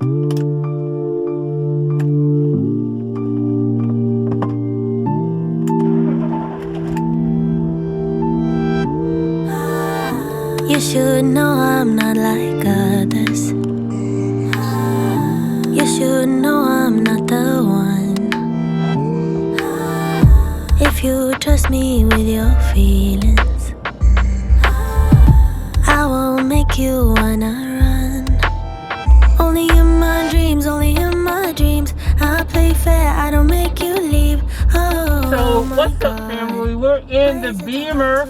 You should know I'm not like others. You should know I'm not the one. If you trust me with your feelings, I won't make you wanna run. Only in my dreams, only in my dreams. I play fair, I don't make you leave. Oh, so what's up, family? We're in the Beamer.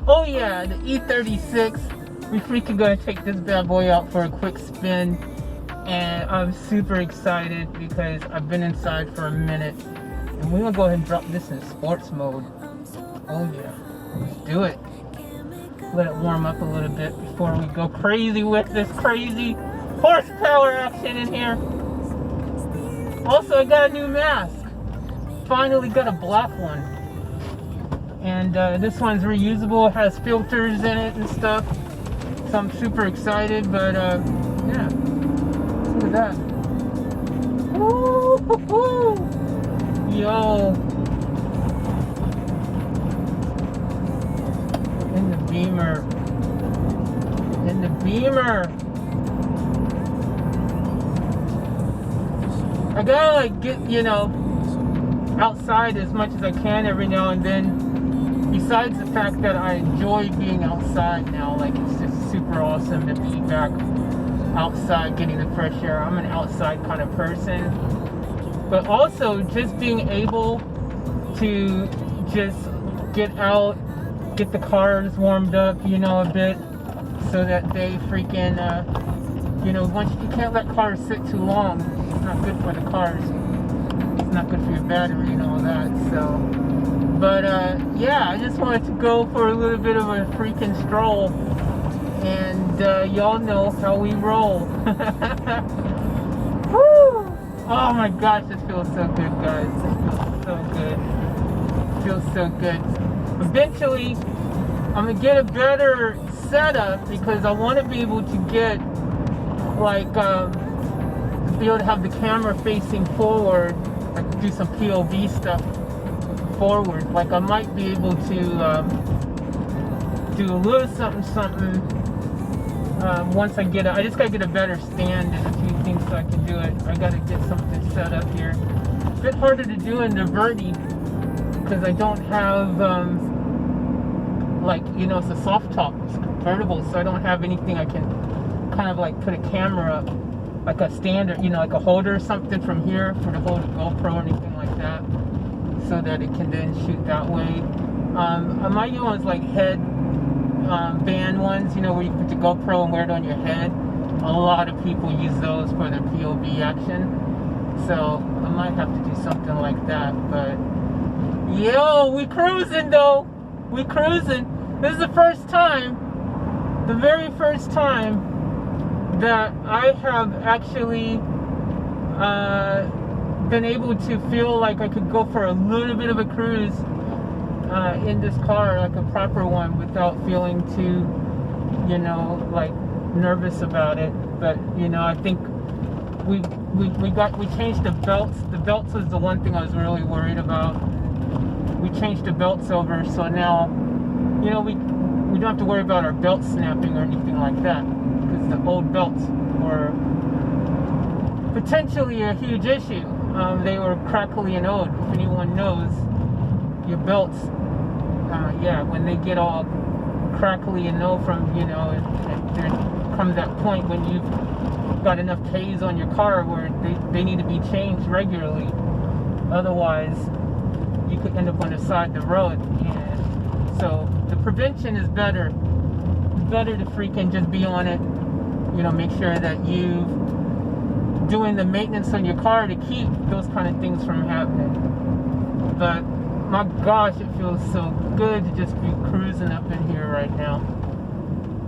Oh yeah, the E36. We freaking gonna take this bad boy out for a quick spin, and I'm super excited because I've been inside for a minute, and we're gonna go ahead and drop this in sports mode. Oh yeah, let's do it. Let it warm up a little bit before we go crazy with this crazy horsepower action in here. Also, I got a new mask. Finally got a black one. And this one's reusable, has filters in it and stuff. So I'm super excited, but yeah. Look at that. Woo-hoo-hoo. Yo. In the Beamer. In the Beamer. I gotta like get, you know, outside as much as I can every now and then. Besides the fact that I enjoy being outside now, like it's just super awesome to be back outside getting the fresh air. I'm an outside kind of person. But also just being able to just get out, get the cars warmed up, you know, a bit, so that they freaking, you know, once you can't let cars sit too long. It's not good for the cars. It's not good for your battery and all that, so. But yeah, I just wanted to go for a little bit of a freaking stroll, and y'all know how we roll. Woo! Oh my gosh, this feels so good, guys. This feels so good. It feels so good. Eventually, I'm gonna get a better setup because I want to be able to get like be able to have the camera facing forward, like do some POV stuff forward. Like I might be able to do a little something once I get I just gotta get a better stand and a few things so I can do it. I gotta get something set up here. It's a bit harder to do in the Verti because I don't have like, you know, it's a soft top, it's convertible, so I don't have anything I can kind of like put a camera up, like a standard, you know, like a holder or something from here for to hold a GoPro or anything like that, so that it can then shoot that way. I might use ones like head band ones, you know, where you put the GoPro and wear it on your head. A lot of people use those for their POV action, so I might have to do something like that. But yo, we cruising though. We cruising. This is the first time, the very first time that I have actually been able to feel like I could go for a little bit of a cruise in this car, like a proper one, without feeling too, you know, like nervous about it. But you know, I think we changed the belts. The belts was the one thing I was really worried about. We changed the belts over, so now, you know, we don't have to worry about our belts snapping or anything like that, because the old belts were potentially a huge issue. They were crackly and old. If anyone knows, your belts, yeah, when they get all crackly and old from, you know, and there comes that point when you've got enough Ks on your car where they need to be changed regularly. Otherwise, you could end up on the side of the road. And so the prevention is better. It's better to freaking just be on it. You know, make sure that you doing the maintenance on your car to keep those kind of things from happening. But my gosh, it feels so good to just be cruising up in here right now.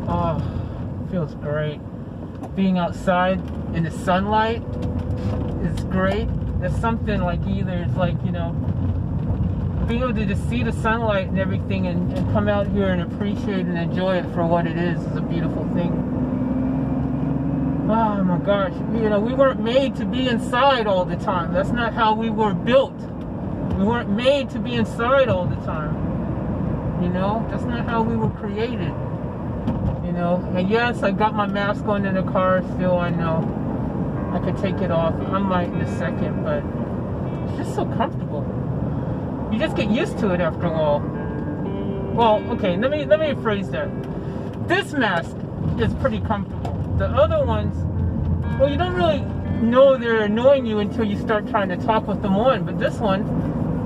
Oh, it feels great. Being outside in the sunlight is great. There's something like, either it's like, you know, being able to just see the sunlight and everything, and come out here and appreciate and enjoy it for what it is a beautiful thing. Oh my gosh, you know, we weren't made to be inside all the time. That's not how we were built. We weren't made to be inside all the time. You know, that's not how we were created. You know, and yes, I got my mask on in the car still, I know. I could take it off. I might in a second, but it's just so comfortable. You just get used to it after a while. Well, okay, let me rephrase that. This mask is pretty comfortable. The other ones, well, you don't really know they're annoying you until you start trying to talk with them on. But this one,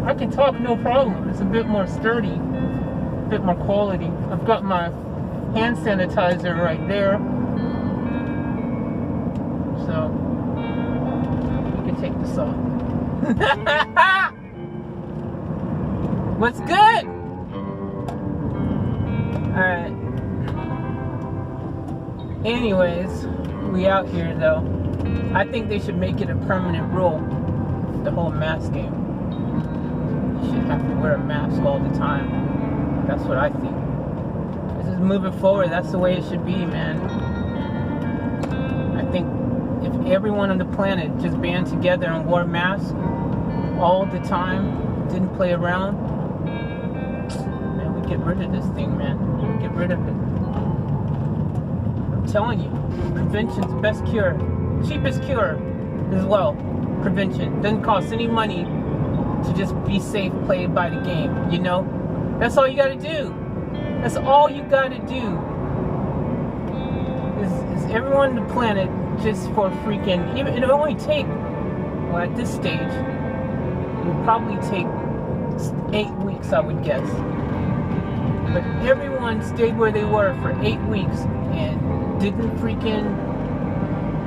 I can talk no problem. It's a bit more sturdy, a bit more quality. I've got my hand sanitizer right there. So, you can take this off. What's good? Alright. Anyways, we out here though. I think they should make it a permanent rule. The whole mask game. You should have to wear a mask all the time. That's what I think. This is moving forward. That's the way it should be, man. I think if everyone on the planet just band together and wore masks all the time, didn't play around, man, we get rid of this thing, man. We get rid of it. I'm telling you, prevention's the best cure. Cheapest cure as well. Prevention. Doesn't cost any money to just be safe, play by the game, you know? That's all you gotta do. That's all you gotta do. Is everyone on the planet just for freaking, even it only take, well, at this stage, it would probably take 8 weeks, I would guess. But everyone stayed where they were for 8 weeks and didn't freaking,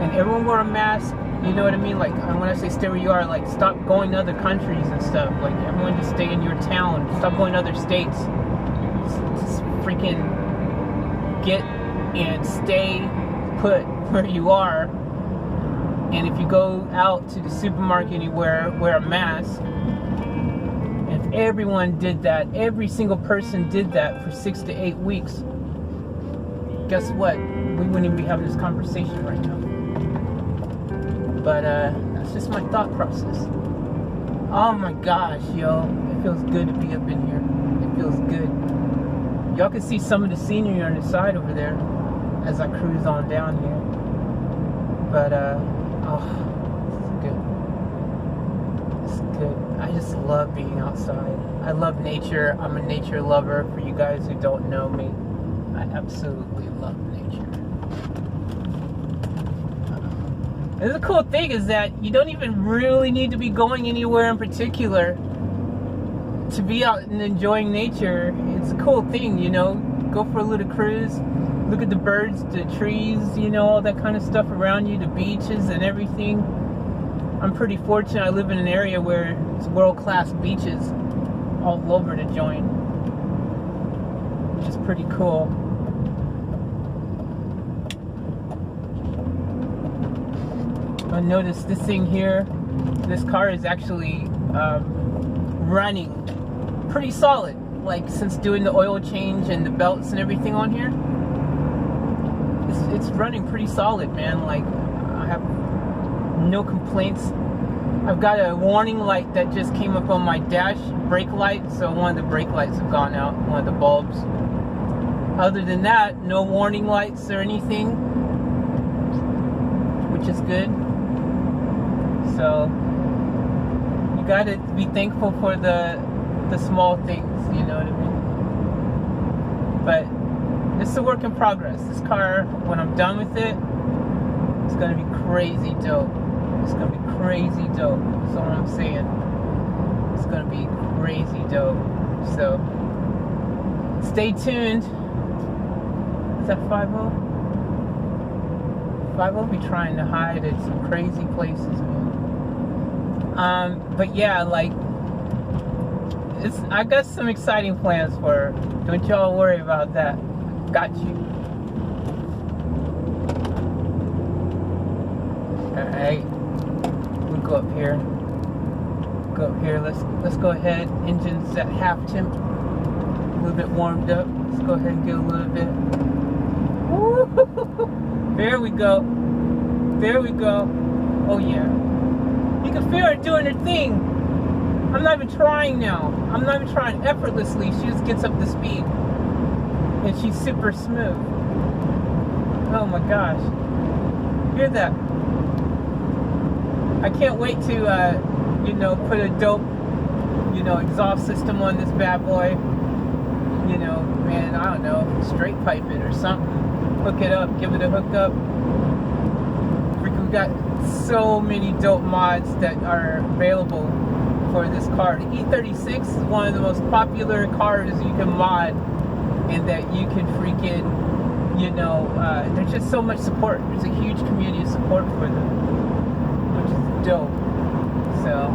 and everyone wore a mask, you know what I mean? Like, when I say stay where you are, like, stop going to other countries and stuff. Like, everyone just stay in your town. Stop going to other states. Just freaking get and stay put where you are. And if you go out to the supermarket anywhere, wear a mask. And if everyone did that, every single person did that for 6 to 8 weeks, guess what? We wouldn't even be having this conversation right now. But that's just my thought process. Oh my gosh, yo. It feels good to be up in here. It feels good. Y'all can see some of the scenery on the side over there as I cruise on down here. But, oh, this is good. It's good. I just love being outside. I love nature. I'm a nature lover. For you guys who don't know me, I absolutely love nature. And the cool thing is that you don't even really need to be going anywhere in particular to be out and enjoying nature. It's a cool thing, you know. Go for a little cruise, look at the birds, the trees, you know, all that kind of stuff around you, the beaches and everything. I'm pretty fortunate. I live in an area where it's world-class beaches all over the joint, which is pretty cool. I noticed this thing here, this car is actually running pretty solid, like since doing the oil change and the belts and everything on here. It's running pretty solid, man. Like, I have no complaints. I've got a warning light that just came up on my dash, brake light, so one of the brake lights have gone out, one of the bulbs. Other than that, no warning lights or anything, which is good. So you gotta be thankful for the small things, you know what I mean? But it's a work in progress. This car, when I'm done with it, it's gonna be crazy dope. It's gonna be crazy dope. That's all I'm saying. It's gonna be crazy dope. So stay tuned. Is that 5-0? 5-0 be trying to hide at some crazy places, man. But yeah, like, I got some exciting plans for her. Don't y'all worry about that. Got you. Alright. We'll go up here. Go up here. Let's go ahead. Engine's at half temp. A little bit warmed up. Let's go ahead and get a little bit. Woo-hoo-hoo-hoo. There we go. There we go. Oh yeah. You can feel her doing her thing. I'm not even trying now. I'm not even trying effortlessly. She just gets up to speed. And she's super smooth. Oh my gosh. Hear that? I can't wait to, you know, put a dope, you know, exhaust system on this bad boy. You know, man, I don't know, straight pipe it or something. Hook it up, give it a hookup. We've got so many dope mods that are available for this car. The E36 is one of the most popular cars you can mod, and that you can freaking, you know, there's just so much support. There's a huge community of support for them, which is dope. So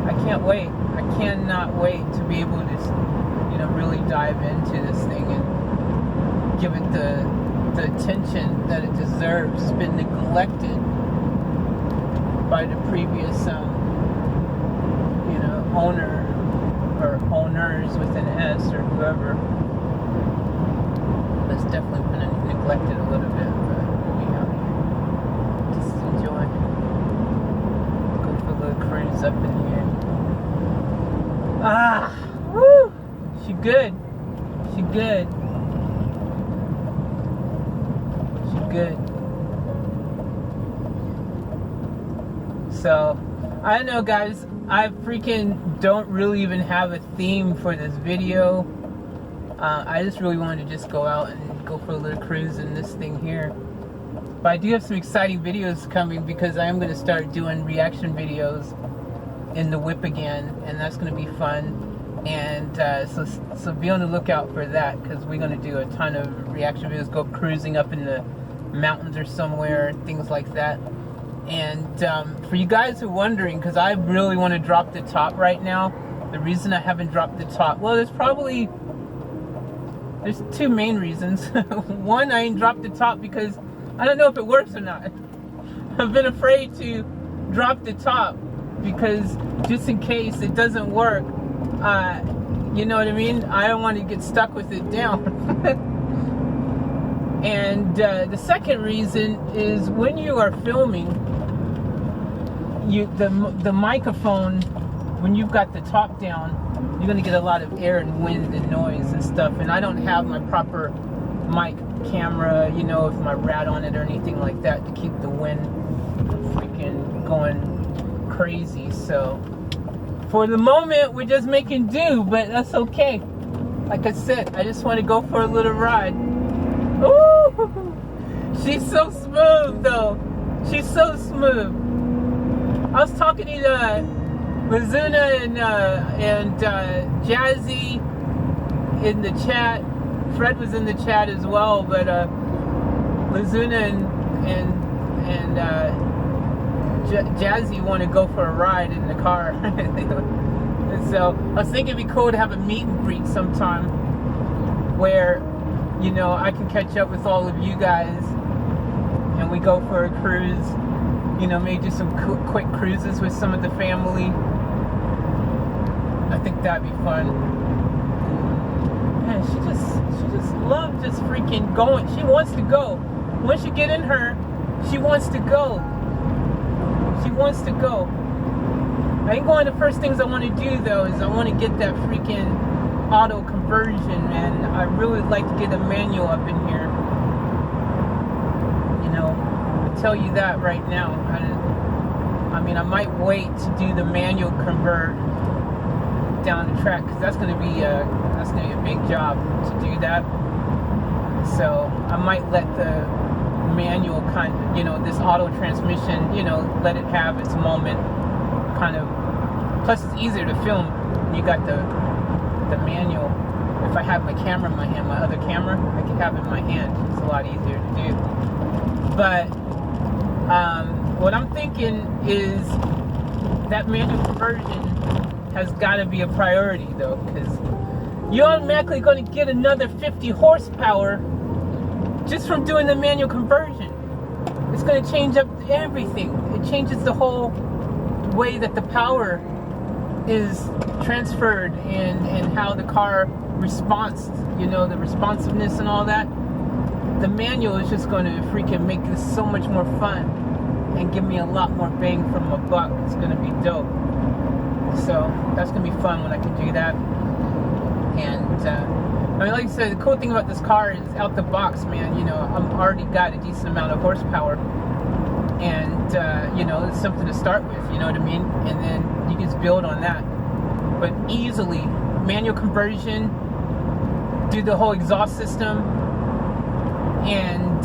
I can't wait. I cannot wait to be able to, you know, really dive into this thing and give it the attention that it deserves. It's been neglected by the previous, you know, owner or owners with an S or whoever. It's definitely been neglected a little bit, but we out here. Just enjoy. Go for a little cruise up in here. Ah! Woo! She good. She good. She good. So, I don't know, guys. I freaking don't really even have a theme for this video. I just really wanted to just go out and go for a little cruise in this thing here. But I do have some exciting videos coming, because I am going to start doing reaction videos in the whip again, and that's going to be fun. And so be on the lookout for that, because we're going to do a ton of reaction videos, go cruising up in the mountains or somewhere, things like that. And for you guys who are wondering, because I really want to drop the top right now. The reason I haven't dropped the top, well, there's two main reasons. One, I ain't dropped the top because I don't know if it works or not. I've been afraid to drop the top, because just in case it doesn't work, you know what I mean? I don't want to get stuck with it down. And the second reason is, when you are filming, the microphone, when you've got the top down, you're going to get a lot of air and wind and noise and stuff. And I don't have my proper mic camera, you know, with my rad on it or anything like that, to keep the wind from freaking going crazy. So for the moment, we're just making do, but that's okay. Like I said, I just want to go for a little ride. Ooh, she's so smooth though. She's so smooth. I was talking to Lazuna and Jazzy in the chat. Fred was in the chat as well, but Lazuna and Jazzy want to go for a ride in the car. And so I was thinking it'd be cool to have a meet and greet sometime, where, you know, I can catch up with all of you guys and we go for a cruise. You know, maybe do some quick cruises with some of the family. I think that'd be fun. Man, she just loves just freaking going. She wants to go. Once you get in her, she wants to go. She wants to go. I ain't going. The first things I want to do though is I want to get that freaking auto conversion, man. I really like to get a manual up in here. You know, I'll tell you that right now. I mean, I might wait to do the manual convert down the track, because that's gonna be a big job to do that. So I might let the manual kind of, you know, this auto transmission, you know, let it have its moment, kind of. Plus it's easier to film when you got the manual. If I have my camera in my hand, my other camera, I can have it in my hand. It's a lot easier to do. But what I'm thinking is that manual conversion has got to be a priority though, because you're automatically going to get another 50 horsepower just from doing the manual conversion. It's going to change up everything. It changes the whole way that the power is transferred and how the car responds, you know, the responsiveness and all that. The manual is just going to freaking make this so much more fun. and give me a lot more bang from a buck. It's gonna be dope. So that's gonna be fun when I can do that. And I mean, like I said, the cool thing about this car is out the box, man. You know, I'm already got a decent amount of horsepower, and you know, it's something to start with. You know what I mean? And then you can just build on that. But easily, manual conversion, do the whole exhaust system, and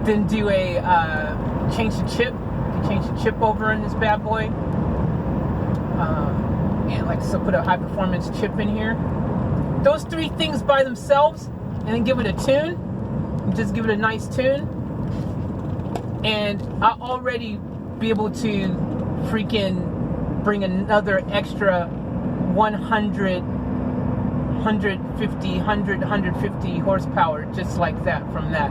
then do a change the chip. You change the chip over in this bad boy, and like so, put a high performance chip in here. Those three things by themselves, and then give it a tune. Just give it a nice tune, and I'll already be able to freaking bring another extra 100, 150, 150 horsepower just like that from that.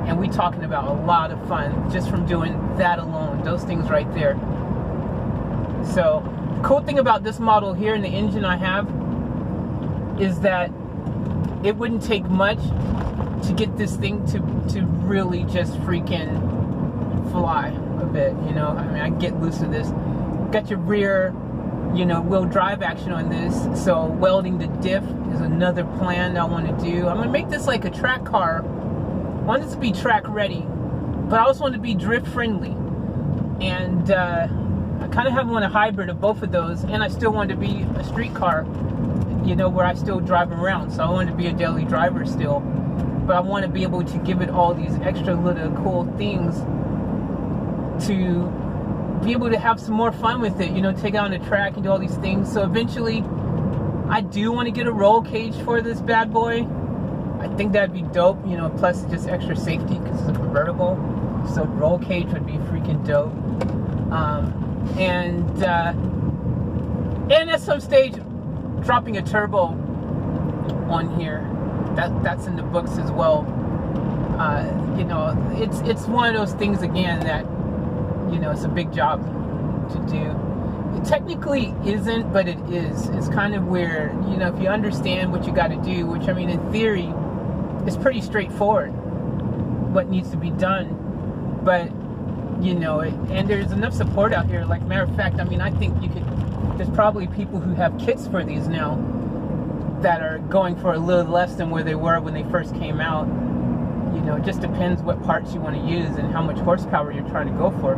And we talking about a lot of fun just from doing that alone, those things right there. So the cool thing about this model here and the engine I have is that it wouldn't take much to get this thing to really just freaking fly a bit, you know. I mean, I get loose of this. Got your rear, you know, wheel drive action on this, so welding the diff is another plan I want to do. I'm gonna make this like a track car. I want this to be track ready, but I also want to be drift friendly, and I kind of want a hybrid of both of those, and I still want to be a street car, you know, where I still drive around. So I want to be a daily driver still, but I want to be able to give it all these extra little cool things to be able to have some more fun with it, you know, take it on the track and do all these things. So eventually I do want to get a roll cage for this bad boy. I think that'd be dope, you know, plus just extra safety because it's a convertible, so roll cage would be freaking dope. And at some stage dropping a turbo on here, that's in the books as well. You know, it's one of those things again that, you know, it's a big job to do. It technically isn't, but it is. It's kind of where, you know, if you understand what you got to do, which I mean in theory is pretty straightforward what needs to be done, but you know, and there's enough support out here. Like, matter of fact, I mean, I think there's probably people who have kits for these now that are going for a little less than where they were when they first came out. You know, it just depends what parts you want to use and how much horsepower you're trying to go for.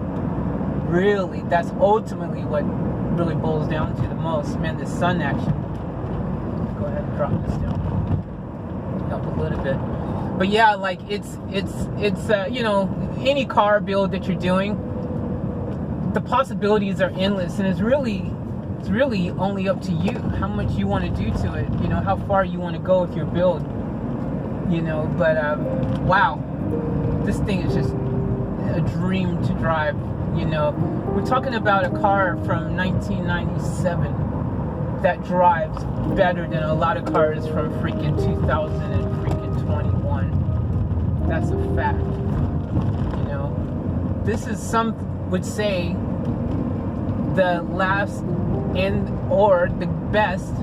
Really, that's ultimately what really boils down to the most. Man, this sun action. Go ahead and drop this down. Help a little bit. But yeah, like it's you know, any car build that you're doing, the possibilities are endless, and it's really only up to you how much you want to do to it. You know, how far you want to go with your build. You know, but wow, this thing is just a dream to drive. You know, we're talking about a car from 1997 that drives better than a lot of cars from freaking 2000 and freaking 21. That's a fact. You know, this is, some would say, the last or the best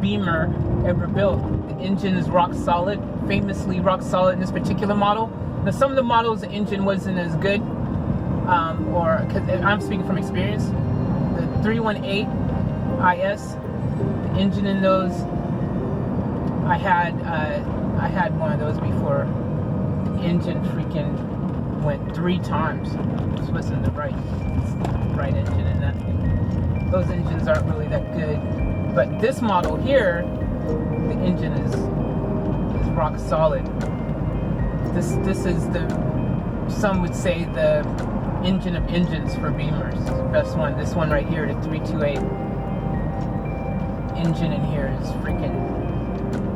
Beamer ever built. The engine is rock solid, famously rock solid in this particular model. Now, some of the models, the engine wasn't as good, or because I'm speaking from experience. The 318 IS, the engine in those, I had one of those before. The engine freaking went 3 times. This wasn't the right engine in that thing. Those engines aren't really that good. But this model here, the engine is rock solid. This is the, some would say, the engine of engines for Beamers. It's the best one. This one right here, the 328 engine in here is freaking,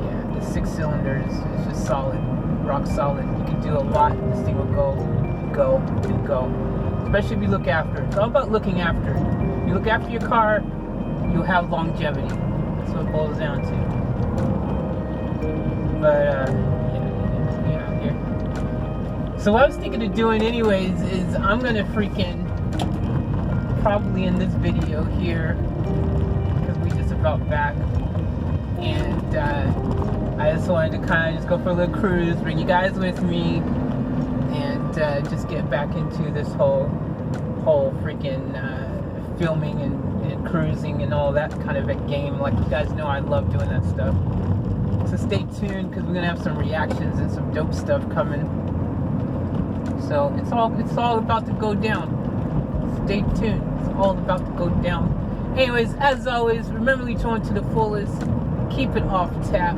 yeah, the 6 cylinders is just solid, rock solid. You can do a lot. This thing will go. Especially if you look after it. It's all about looking after it. You look after your car, you'll have longevity. That's what it boils down to. But yeah, here. So what I was thinking of doing anyways is I'm gonna freaking probably in this video here, because we just about back, and I just wanted to kind of just go for a little cruise, bring you guys with me, and and just get back into this whole freaking filming and cruising and all that kind of a game. Like, you guys know, I love doing that stuff. So stay tuned, because we're gonna have some reactions and some dope stuff coming. So it's all about to go down. Stay tuned. It's all about to go down. Anyways, as always, remember each one to the fullest. Keep it off tap.